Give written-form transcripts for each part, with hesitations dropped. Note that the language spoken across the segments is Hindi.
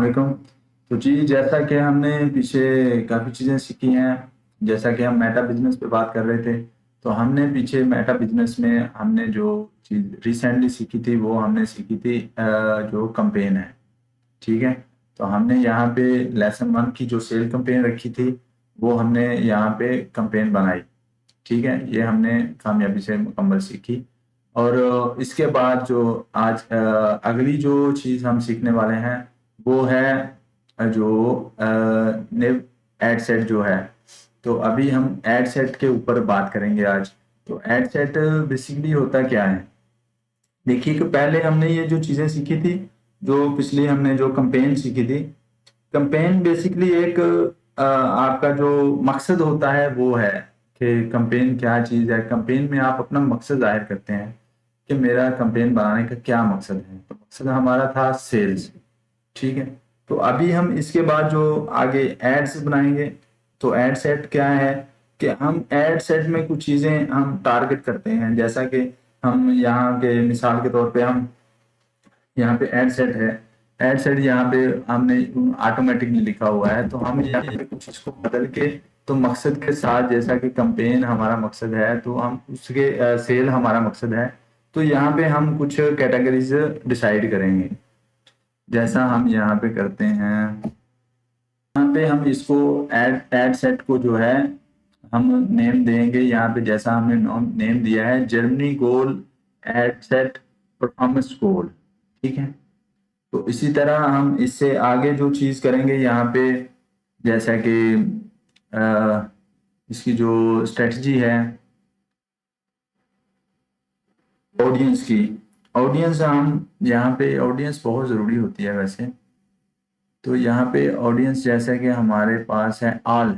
वालेकुम। तो जी, जैसा कि हमने पीछे काफ़ी चीज़ें सीखी हैं, जैसा कि हम मेटा बिज़नेस पे बात कर रहे थे, तो हमने पीछे मेटा बिज़नेस में हमने जो चीज़ रिसेंटली सीखी थी, वो हमने सीखी थी जो कैंपेन है, ठीक है? तो हमने यहाँ पे लेसन 1 की जो सेल कैंपेन रखी थी, वो हमने यहाँ पे कैंपेन बनाई, ठीक है? ये हमने कामयाबी से मुकम्मल सीखी और इसके बाद जो आज अगली जो चीज़ हम सीखने वाले हैं, वो है जो निव एड सेट जो है। तो अभी हम एड सेट के ऊपर बात करेंगे आज। तो एड सेट बेसिकली होता क्या है? देखिए कि पहले हमने ये जो चीज़ें सीखी थी, जो पिछली हमने जो कैंपेन सीखी थी, कैंपेन बेसिकली एक आपका जो मकसद होता है वो है कि कैंपेन क्या चीज़ है। कैंपेन में आप अपना मकसद जाहिर करते हैं कि मेरा कैंपेन बनाने का क्या मकसद है। तो मकसद हमारा था सेल्स, ठीक है? तो अभी हम इसके बाद जो आगे एड्स बनाएंगे, तो एड सेट क्या है कि हम एड सेट में कुछ चीज़ें हम टारगेट करते हैं, जैसा कि हम यहाँ के मिसाल के तौर पे हम यहाँ पे एड सेट है। एड सेट यहाँ पे हमने ऑटोमेटिकली लिखा हुआ है, तो हम यहाँ पे कुछ इसको बदल के तो मकसद के साथ, जैसा कि कैंपेन हमारा मकसद है तो हम उसके सेल हमारा मकसद है, तो यहाँ पे हम कुछ कैटेगरीज डिसाइड करेंगे। जैसा हम यहाँ पे करते हैं, यहाँ पे हम इसको एड एड सेट को जो है हम नेम देंगे। यहाँ पे जैसा हमने नेम दिया है, जर्मनी गोल एड सेट परफॉर्मेंस गोल, ठीक है? तो इसी तरह हम इससे आगे जो चीज़ करेंगे यहाँ पे, जैसा कि इसकी जो स्ट्रेटजी है ऑडियंस की, ऑडियंस हम यहाँ पे ऑडियंस बहुत ज़रूरी होती है वैसे। तो यहाँ पे ऑडियंस जैसा कि हमारे पास है ऑल,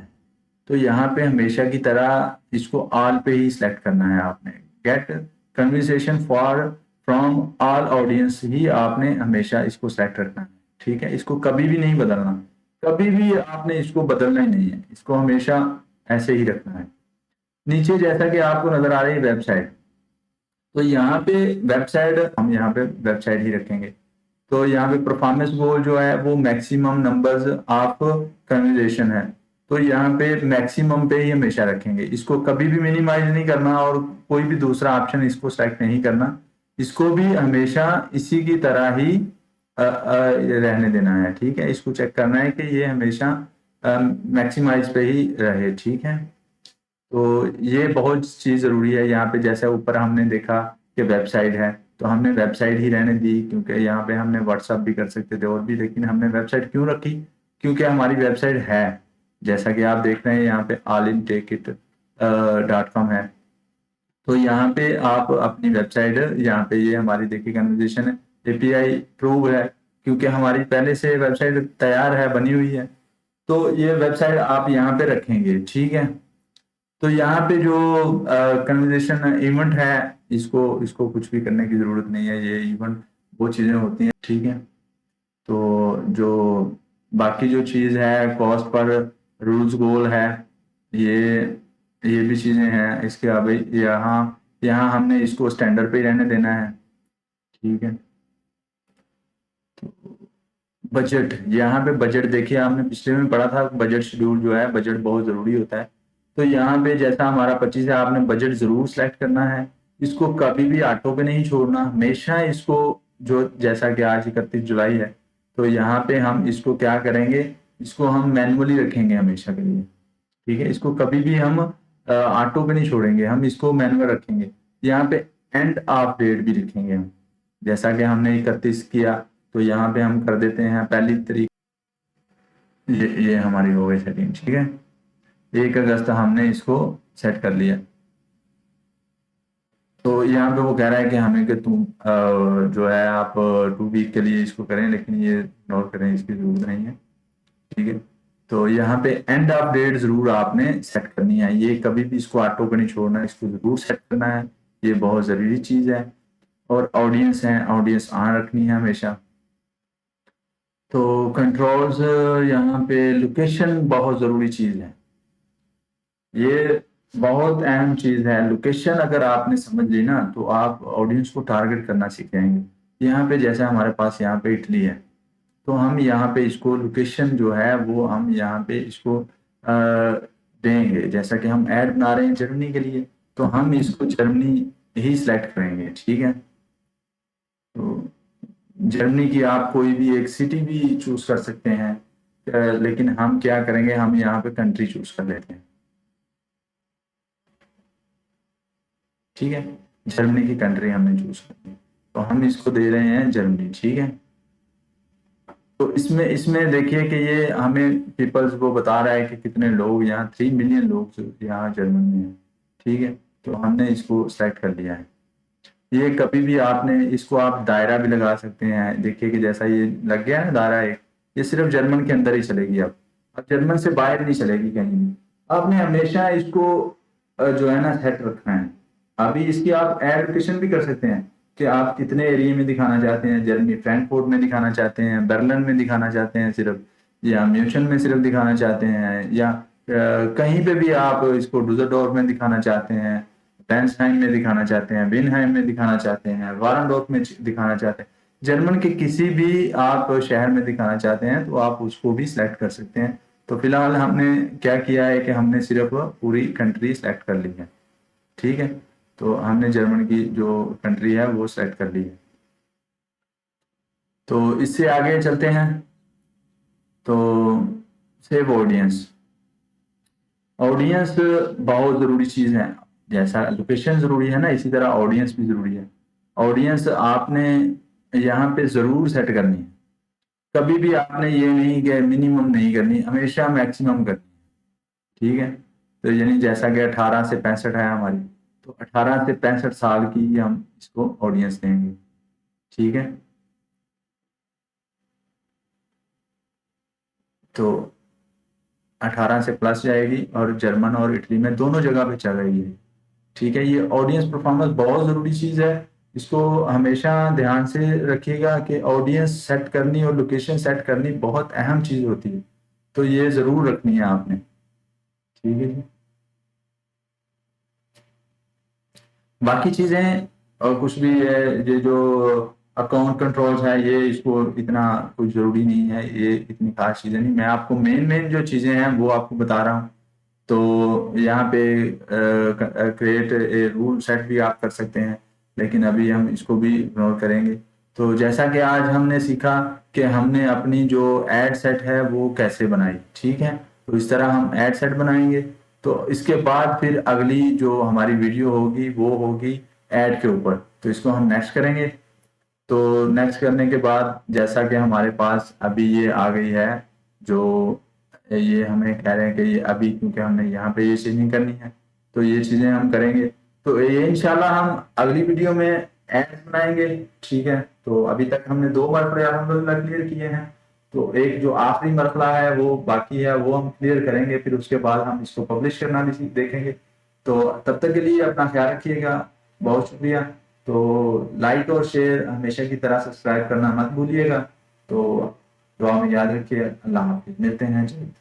तो यहाँ पे हमेशा की तरह इसको ऑल पे ही सिलेक्ट करना है आपने। Get conversation for from all audience ही आपने हमेशा इसको सिलेक्ट रखना है, ठीक है? इसको कभी भी नहीं बदलना, कभी भी आपने इसको बदलना ही नहीं है, इसको हमेशा ऐसे ही रखना है। नीचे जैसा कि आपको नजर आ रही है वेबसाइट, तो यहाँ पे वेबसाइट हम यहाँ पे वेबसाइट ही रखेंगे। तो यहाँ पे परफॉर्मेंस गोल जो है वो मैक्सिमम नंबर्स ऑफ कन्वर्जेशन है, तो यहाँ पे मैक्सिमम पे ही हमेशा रखेंगे, इसको कभी भी मिनिमाइज नहीं करना और कोई भी दूसरा ऑप्शन इसको सेलेक्ट नहीं करना। इसको भी हमेशा इसी की तरह ही रहने देना है, ठीक है? इसको चेक करना है कि ये हमेशा मैक्सिमाइज पे ही रहे, ठीक है? तो ये बहुत चीज़ ज़रूरी है। यहाँ पे जैसे ऊपर हमने देखा कि वेबसाइट है, तो हमने वेबसाइट ही रहने दी, क्योंकि यहाँ पे हमने व्हाट्सअप भी कर सकते थे और भी, लेकिन हमने वेबसाइट क्यों रखी? क्योंकि हमारी वेबसाइट है, जैसा कि आप देख रहे हैं यहाँ पे allintakeit.com है। तो यहाँ पे आप अपनी वेबसाइट, यहाँ पे ये हमारी देखिए कन्वर्जेशन है, एपीआई प्रूव है, क्योंकि हमारी पहले से वेबसाइट तैयार है, बनी हुई है। तो ये वेबसाइट आप यहाँ पे रखेंगे, ठीक है? तो यहाँ पे जो कन्वर्जेशन इवेंट है, इसको इसको कुछ भी करने की जरूरत नहीं है, ये इवेंट वो चीजें होती हैं, ठीक है? तो जो बाकी जो चीज है कॉस्ट पर रूल्स गोल है, ये ये भी चीजें हैं इसके। अभी यहाँ यहाँ हमने इसको स्टैंडर्ड पे ही रहने देना है, ठीक है? बजट, यहाँ पे बजट देखिए, आपने पिछले में पढ़ा था बजट शेड्यूल जो है, बजट बहुत जरूरी होता है। तो यहाँ पे जैसा हमारा 25 है, आपने बजट जरूर सेलेक्ट करना है। इसको कभी भी ऑटो पे नहीं छोड़ना, हमेशा इसको, जो जैसा कि आज 31 जुलाई है, तो यहाँ पे हम इसको क्या करेंगे, इसको हम मैनुअली रखेंगे हमेशा के लिए, ठीक है? इसको कभी भी हम ऑटो पे नहीं छोड़ेंगे, हम इसको मैनुअल रखेंगे। यहाँ पे एंड ऑफ डेट भी लिखेंगे हम, जैसा कि हमने 31 किया, तो यहाँ पे हम कर देते हैं 1 तारीख। ये हमारी हो गई सेटिंग, ठीक है? 1 अगस्त हमने इसको सेट कर लिया। तो यहाँ पे वो कह रहा है कि हमें कि तुम जो है आप 2 वीक के लिए इसको करें, लेकिन ये इग्नोर करें, इसकी जरूरत नहीं है, ठीक है? तो यहाँ पे एंड ऑफ डेट जरूर आपने सेट करनी है, ये कभी भी इसको ऑटो पे नहीं छोड़ना, इसको जरूर सेट करना है, ये बहुत जरूरी चीज है। और ऑडियंस है, ऑडियंस ऑन रखनी है हमेशा। तो कंट्रोल्स, यहाँ पे लोकेशन बहुत जरूरी चीज है, ये बहुत अहम चीज है। लोकेशन अगर आपने समझ ली ना, तो आप ऑडियंस को टारगेट करना सीख जाएंगे। यहाँ पे जैसे हमारे पास यहाँ पे इटली है, तो हम यहाँ पे इसको लोकेशन जो है वो हम यहाँ पे इसको देंगे। जैसा कि हम ऐड बना रहे हैं जर्मनी के लिए, तो हम इसको जर्मनी ही सिलेक्ट करेंगे। ठीक है, तो जर्मनी की आप कोई भी एक सिटी भी चूज कर सकते हैं, लेकिन हम क्या करेंगे, हम यहाँ पे कंट्री चूज कर लेते हैं। ठीक है, जर्मनी की कंट्री हमने चूज कर ली, तो हम इसको दे रहे हैं जर्मनी। ठीक है, तो इसमें इसमें देखिए कि ये हमें पीपल्स वो बता रहा है कि कितने लोग यहाँ, 3 मिलियन लोग यहाँ जर्मन में हैं। ठीक है, तो हमने इसको सेलेक्ट कर लिया है। ये कभी भी आपने इसको आप दायरा भी लगा सकते हैं। देखिए कि जैसा ये लग गया है ना दायरा एक, ये सिर्फ जर्मन के अंदर ही चलेगी। अब जर्मन से बाहर नहीं चलेगी कहीं भी। आपने हमेशा इसको जो है ना सेट रखना है। अभी इसकी आप एडोकेशन भी कर सकते हैं कि आप कितने एरिया में दिखाना चाहते हैं। जर्मनी फ्रैंकफर्ट में दिखाना चाहते हैं, बर्लिन में दिखाना चाहते हैं सिर्फ, या म्यूशन में सिर्फ दिखाना चाहते हैं, या कहीं पे भी आप इसको डुससेलडोर्फ में दिखाना चाहते हैं, बेंसहाइम में दिखाना चाहते हैं, विनहाइम में दिखाना चाहते हैं, वारनडोर्फ में दिखाना चाहते हैं। जर्मन के किसी भी आप शहर में दिखाना चाहते हैं तो आप उसको भी सिलेक्ट कर सकते हैं। तो फिलहाल हमने क्या किया है कि हमने सिर्फ पूरी कंट्री सेलेक्ट कर ली है। ठीक है, तो हमने जर्मन की जो कंट्री है वो सेलेक्ट कर ली है। तो इससे आगे चलते हैं। तो सेव ऑडियंस। ऑडियंस बहुत जरूरी चीज है। जैसा लोकेशन जरूरी है ना, इसी तरह ऑडियंस भी जरूरी है। ऑडियंस आपने यहाँ पे जरूर सेट करनी है। कभी भी आपने ये नहीं कि मिनिमम नहीं करनी, हमेशा मैक्सिमम करनी है। ठीक है, तो यानी जैसा कि 18 से 65 है हमारी, तो 18 से 65 साल की हम इसको ऑडियंस देंगे। ठीक है, तो 18 से प्लस जाएगी और जर्मन और इटली में दोनों जगह पे चल रही है। ठीक है, ये ऑडियंस परफॉर्मेंस बहुत ज़रूरी चीज़ है। इसको हमेशा ध्यान से रखिएगा कि ऑडियंस सेट करनी और लोकेशन सेट करनी बहुत अहम चीज़ होती है। तो ये ज़रूर रखनी है आपने। ठीक है जी, बाकी चीज़ें और कुछ भी है, ये जो अकाउंट कंट्रोल्स है, ये इसको इतना कुछ ज़रूरी नहीं है, ये इतनी खास चीज़ें नहीं। मैं आपको मेन मेन जो चीज़ें हैं वो आपको बता रहा हूँ। तो यहाँ पे क्रिएट ए रूल सेट भी आप कर सकते हैं, लेकिन अभी हम इसको भी इग्नोर करेंगे। तो जैसा कि आज हमने सीखा कि हमने अपनी जो एड सेट है वो कैसे बनाई। ठीक है, तो इस तरह हम एड सेट बनाएंगे। तो इसके बाद फिर अगली जो हमारी वीडियो होगी वो होगी एड के ऊपर, तो इसको हम नेक्स्ट करेंगे। तो नेक्स्ट करने के बाद जैसा कि हमारे पास अभी ये आ गई है, जो ये हमें कह रहे हैं कि ये अभी, क्योंकि हमने यहाँ पे ये चीज़ नहीं करनी है, तो ये चीज़ें हम करेंगे। तो ये इंशाल्लाह हम अगली वीडियो में एड्स बनाएंगे। ठीक है, तो अभी तक हमने 2 मरहले अल्हम्दुलिल्लाह क्लियर किए हैं। तो एक जो आखिरी मरहला है वो बाकी है, वो हम क्लियर करेंगे। फिर उसके बाद हम इसको पब्लिश करना भी देखेंगे। तो तब तक के लिए अपना ख्याल रखिएगा। बहुत शुक्रिया। तो लाइक और शेयर हमेशा की तरह सब्सक्राइब करना मत भूलिएगा। तो दुआ में याद रखिए। अल्लाह हाफिज, मिलते हैं जल्द।